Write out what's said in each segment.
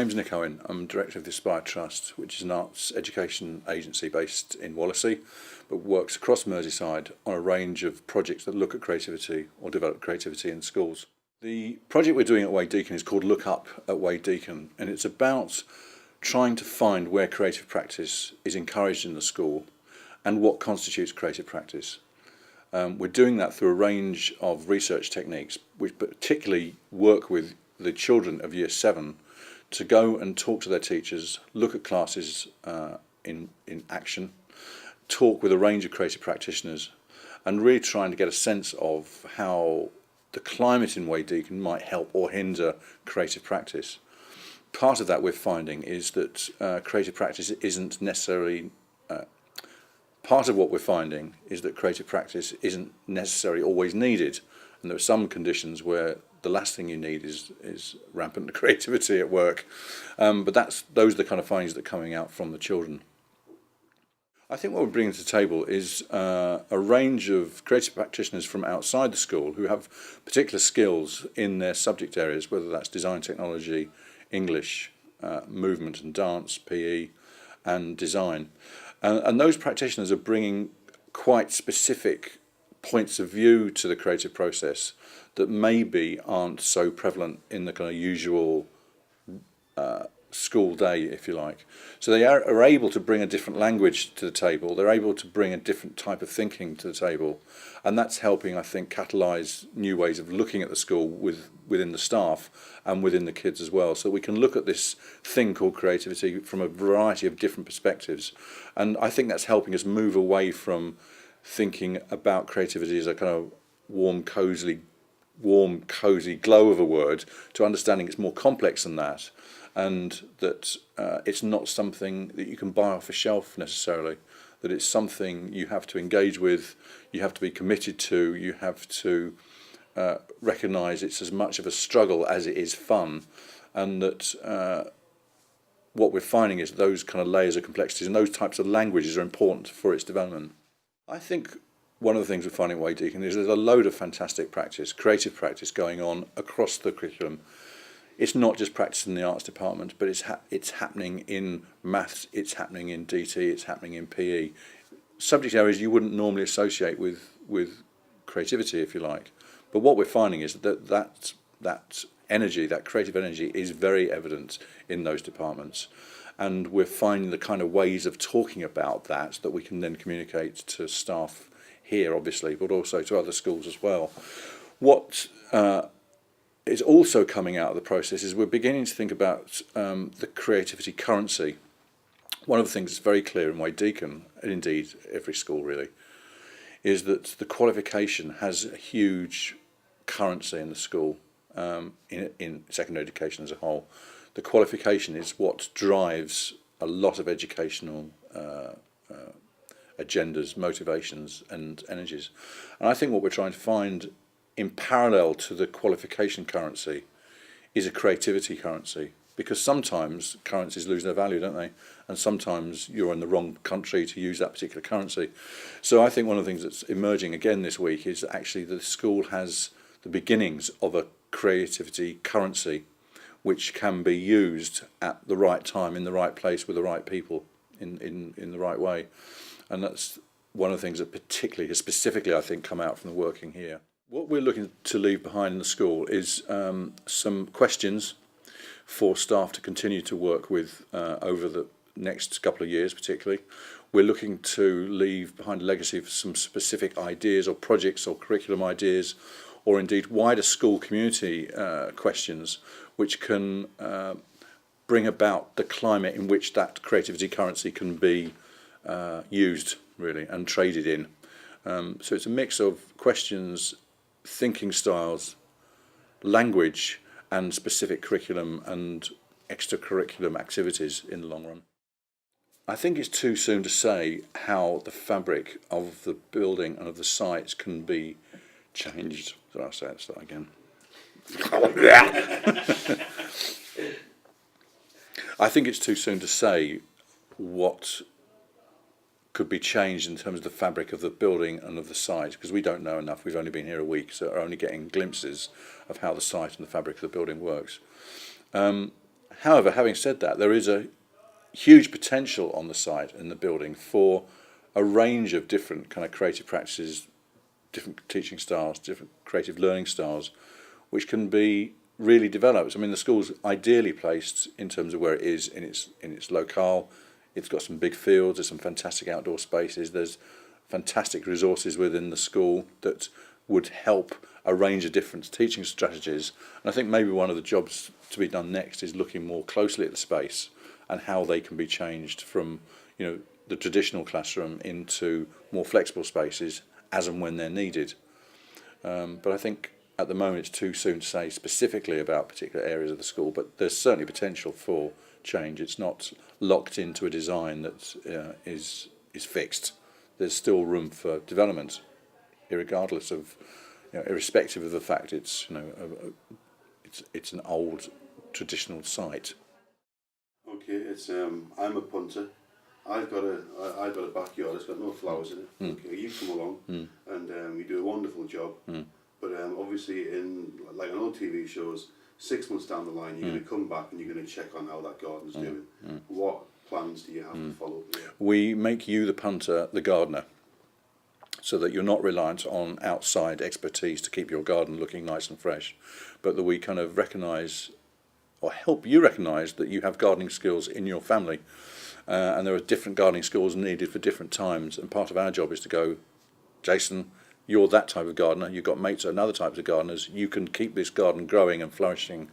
name's Nick Owen. I'm director of the Aspire Trust, which is an arts education agency based in Wallasey, but works across Merseyside on a range of projects that look at creativity or develop creativity in schools. The project we're doing at Wade Deacon is called lookUP at Wade Deacon, and it's about trying to find where creative practice is encouraged in the school and what constitutes creative practice. We're doing that through a range of research techniques, which particularly work with the children of Year 7 to go and talk to their teachers, look at classes in action, talk with a range of creative practitioners, and really trying to get a sense of how the climate in Wade Deacon might help or hinder creative practice. Part of that we're finding is that creative practice isn't necessarily part of what we're finding is that creative practice isn't necessarily always needed, and there are some conditions where the last thing you need is rampant creativity at work. But those are the kind of findings that are coming out from the children. I think what we're bringing to the table is a range of creative practitioners from outside the school who have particular skills in their subject areas, whether that's design technology, English, movement and dance, PE, and design. And those practitioners are bringing quite specific points of view to the creative process that maybe aren't so prevalent in the kind of usual school day, if you like. So they are able to bring a different language to the table, they're able to bring a different type of thinking to the table, and that's helping, I think, catalyse new ways of looking at the school within the staff and within the kids as well. So we can look at this thing called creativity from a variety of different perspectives, and I think that's helping us move away from thinking about creativity as a kind of warm, cosy glow of a word to understanding it's more complex than that, and that it's not something that you can buy off a shelf necessarily, that it's something you have to engage with, you have to be committed to, you have to recognise it's as much of a struggle as it is fun, and that what we're finding is those kind of layers of complexities and those types of languages are important for its development. I think one of the things we're finding at Wade Deacon is there's a load of fantastic practice, creative practice going on across the curriculum. It's not just practice in the arts department, but it's happening in maths, it's happening in DT, it's happening in PE. Subject areas you wouldn't normally associate with creativity, if you like. But what we're finding is that energy, that creative energy, is very evident in those departments. And we're finding the kind of ways of talking about that we can then communicate to staff here, obviously, but also to other schools as well. What is also coming out of the process is we're beginning to think about the creativity currency. One of the things that's very clear in Wade Deacon, and indeed every school really, is that the qualification has a huge currency in the school, in secondary education as a whole. The qualification is what drives a lot of educational agendas, motivations and energies. And I think what we're trying to find in parallel to the qualification currency is a creativity currency, because sometimes currencies lose their value, don't they? And sometimes you're in the wrong country to use that particular currency. So I think one of the things that's emerging again this week is that actually the school has the beginnings of a creativity currency which can be used at the right time, in the right place, with the right people, in the right way. And that's one of the things that particularly has specifically, I think, come out from the working here. What we're looking to leave behind in the school is some questions for staff to continue to work with over the next couple of years particularly. We're looking to leave behind a legacy of some specific ideas or projects or curriculum ideas, or indeed wider school community questions which can bring about the climate in which that creativity currency can be used really and traded in. So it's a mix of questions, thinking styles, language and specific curriculum and extracurriculum activities in the long run. I think it's too soon to say how the fabric of the building and of the sites can be changed. So I'll say it, start again. I think it's too soon to say what could be changed in terms of the fabric of the building and of the site, because we don't know enough. We've only been here a week, so we're only getting glimpses of how the site and the fabric of the building works. However, having said that, there is a huge potential on the site in the building for a range of different kind of creative practices, different teaching styles, different creative learning styles, which can be really developed. I mean, the school's ideally placed in terms of where it is in its locale. It's got some big fields, there's some fantastic outdoor spaces, there's fantastic resources within the school that would help a range of different teaching strategies. And I think maybe one of the jobs to be done next is looking more closely at the space and how they can be changed from, you know, the traditional classroom into more flexible spaces as and when they're needed. But I think at the moment it's too soon to say specifically about particular areas of the school, but there's certainly potential for change. It's not locked into a design that is fixed. There's still room for development, irregardless of, you know, irrespective of the fact it's, you know, it's an old traditional site. Okay, it's I'm a punter. I've got a backyard. It's got no flowers in it. Okay, you come along and you do a wonderful job. But obviously, in like on old TV shows, 6 months down the line, you're going to come back and you're going to check on how that garden's doing. What plans do you have to follow? We make you, the punter, the gardener, so that you're not reliant on outside expertise to keep your garden looking nice and fresh, but that we kind of recognise or help you recognise that you have gardening skills in your family. And there are different gardening skills needed for different times, and part of our job is to go, Jason, you're that type of gardener, you've got mates and other types of gardeners, you can keep this garden growing and flourishing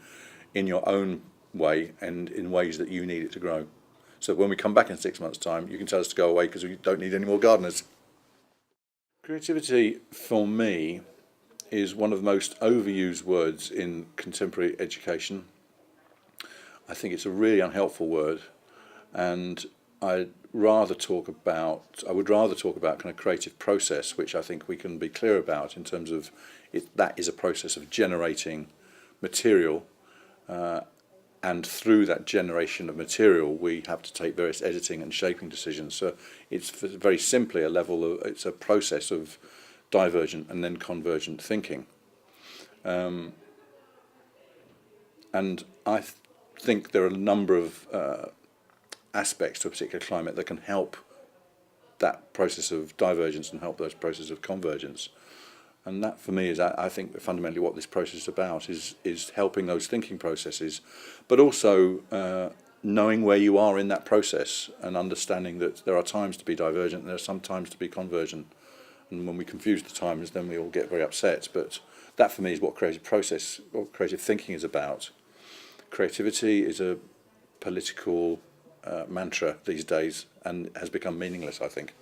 in your own way and in ways that you need it to grow. So when we come back in 6 months' time, you can tell us to go away because we don't need any more gardeners. Creativity, for me, is one of the most overused words in contemporary education. I think it's a really unhelpful word, and I would rather talk about kind of creative process, which I think we can be clear about in terms of that is a process of generating material, and through that generation of material we have to take various editing and shaping decisions. So it's very simply it's a process of divergent and then convergent thinking. And I think there are a number of aspects to a particular climate that can help that process of divergence and help those processes of convergence. And that, for me, is, I think, fundamentally what this process is about, is helping those thinking processes, but also knowing where you are in that process and understanding that there are times to be divergent and there are some times to be convergent. And when we confuse the times, then we all get very upset. But that, for me, is what creative thinking is about. Creativity is a political mantra these days and has become meaningless, I think.